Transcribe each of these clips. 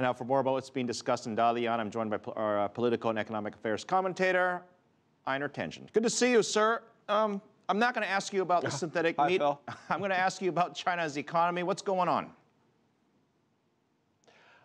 And now for more about what's being discussed in Dalian, I'm joined by our political and economic affairs commentator, Einer Tangen. Good to see you, sir. I'm not going to ask you about the synthetic meat. Phil. I'm going to ask you about China's economy. What's going on?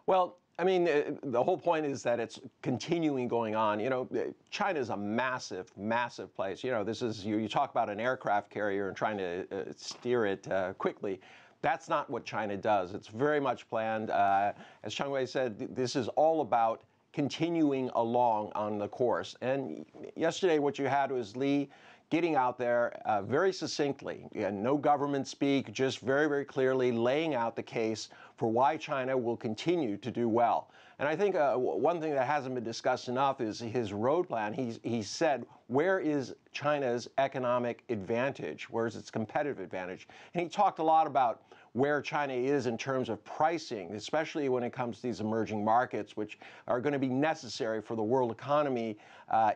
Well, I mean, the whole point is that it's continuing going on. You know, China is a massive, massive place. You know, this is, you talk about an aircraft carrier and trying to steer it quickly. That's not what China does. It's very much planned. As Chang Wei said, this is all about continuing along on the course. And yesterday what you had was Li getting out there very succinctly, no government speak, just very, very clearly laying out the case for why China will continue to do well. And I think one thing that hasn't been discussed enough is his road plan. He said, where is China's economic advantage? Where is its competitive advantage? And he talked a lot about where China is in terms of pricing, especially when it comes to these emerging markets, which are going to be necessary for the world economy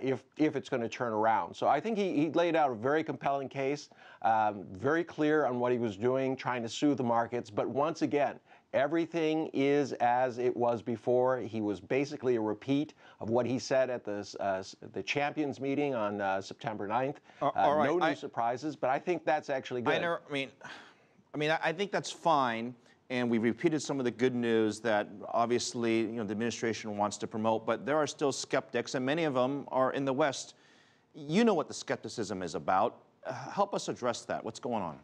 if it's going to turn around. So I think he laid out a very compelling case, very clear on what he was doing, trying to soothe the markets. But once again, everything is as it was before. He was basically a repeat of what he said at the Champions meeting on September 9th. All right. No new surprises, but I think that's actually good. I think that's fine, and we've repeated some of the good news that obviously the administration wants to promote, but there are still skeptics, and many of them are in the West. You know what the skepticism is about. Help us address that. What's going on?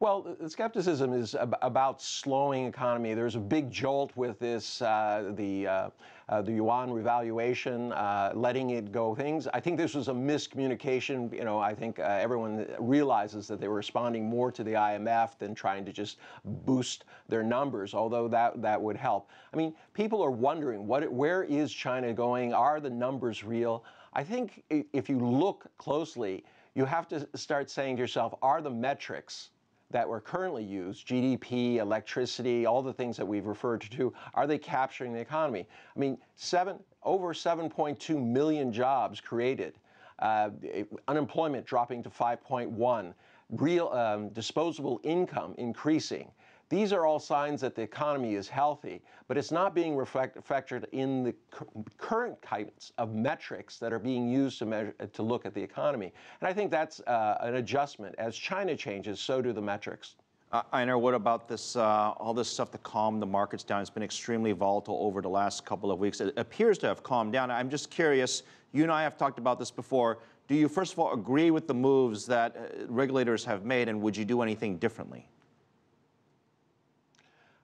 Well, the skepticism is about slowing economy. There's a big jolt with this, the yuan revaluation, letting it go things. I think this was a miscommunication. You know, I think everyone realizes that they were responding more to the IMF than trying to just boost their numbers, although that would help. I mean, people are wondering, where is China going? Are the numbers real? I think if you look closely, you have to start saying to yourself, are the metrics that were currently used, GDP, electricity, all the things that we've referred to, are they capturing the economy? I mean, over 7.2 million jobs created, unemployment dropping to 5.1, real disposable income increasing. These are all signs that the economy is healthy, but it's not being reflected in the current kinds of metrics that are being used to look at the economy. And I think that's an adjustment. As China changes, so do the metrics. Einer, what about this, all this stuff to calm the markets down? It's been extremely volatile over the last couple of weeks. It appears to have calmed down. I'm just curious, you and I have talked about this before. Do you, first of all, agree with the moves that regulators have made, and would you do anything differently?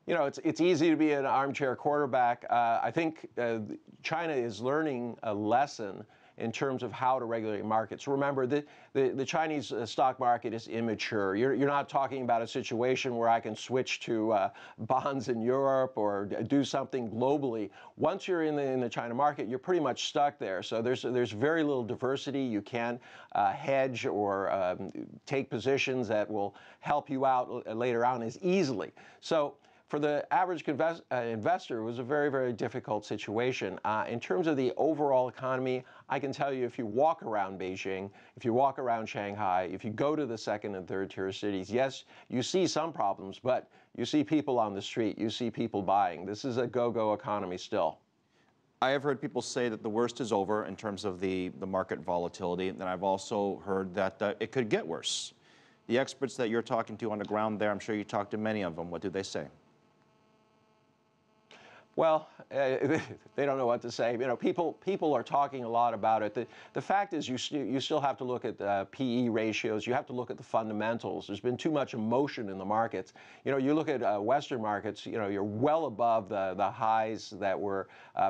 You know, it's easy to be an armchair quarterback. I think China is learning a lesson in terms of how to regulate markets. Remember, the Chinese stock market is immature. You're not talking about a situation where I can switch to bonds in Europe or do something globally. Once you're in the China market, you're pretty much stuck there. So there's very little diversity. You can't hedge or take positions that will help you out later on as easily. So for the average investor, it was a very, very difficult situation. In terms of the overall economy, I can tell you if you walk around Beijing, if you walk around Shanghai, if you go to the second and third tier cities, yes, you see some problems, but you see people on the street, you see people buying. This is a go-go economy still. I have heard people say that the worst is over in terms of the market volatility, and I've also heard that it could get worse. The experts that you're talking to on the ground there, I'm sure you talked to many of them. What do they say? Well, they don't know what to say. You know, people are talking a lot about it. The fact is, you still have to look at PE ratios. You have to look at the fundamentals. There's been too much emotion in the markets. You know, you look at Western markets. You know, you're well above the highs that were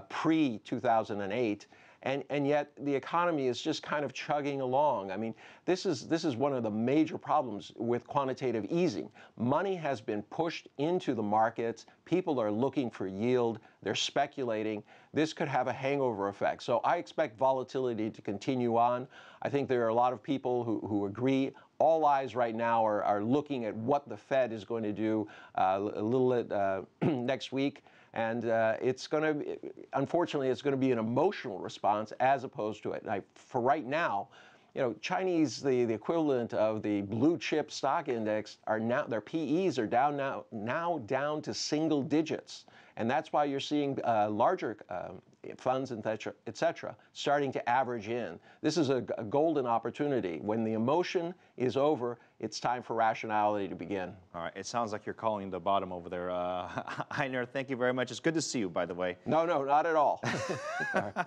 pre-2008. And yet the economy is just kind of chugging along. I mean, this is one of the major problems with quantitative easing. Money has been pushed into the markets. People are looking for yield. They're speculating. This could have a hangover effect. So I expect volatility to continue on. I think there are a lot of people who agree. All eyes right now are looking at what the Fed is going to do a little next week. And it's going to, unfortunately, it's going to be an emotional response as opposed to it. For right now, you know, Chinese, the equivalent of the blue chip stock index, are now, their PEs are down now down to single digits. And that's why you're seeing larger funds, et cetera, starting to average in. This is a golden opportunity. When the emotion is over, it's time for rationality to begin. All right, it sounds like you're calling the bottom over there. Einer, thank you very much. It's good to see you, by the way. No, not at all. All right.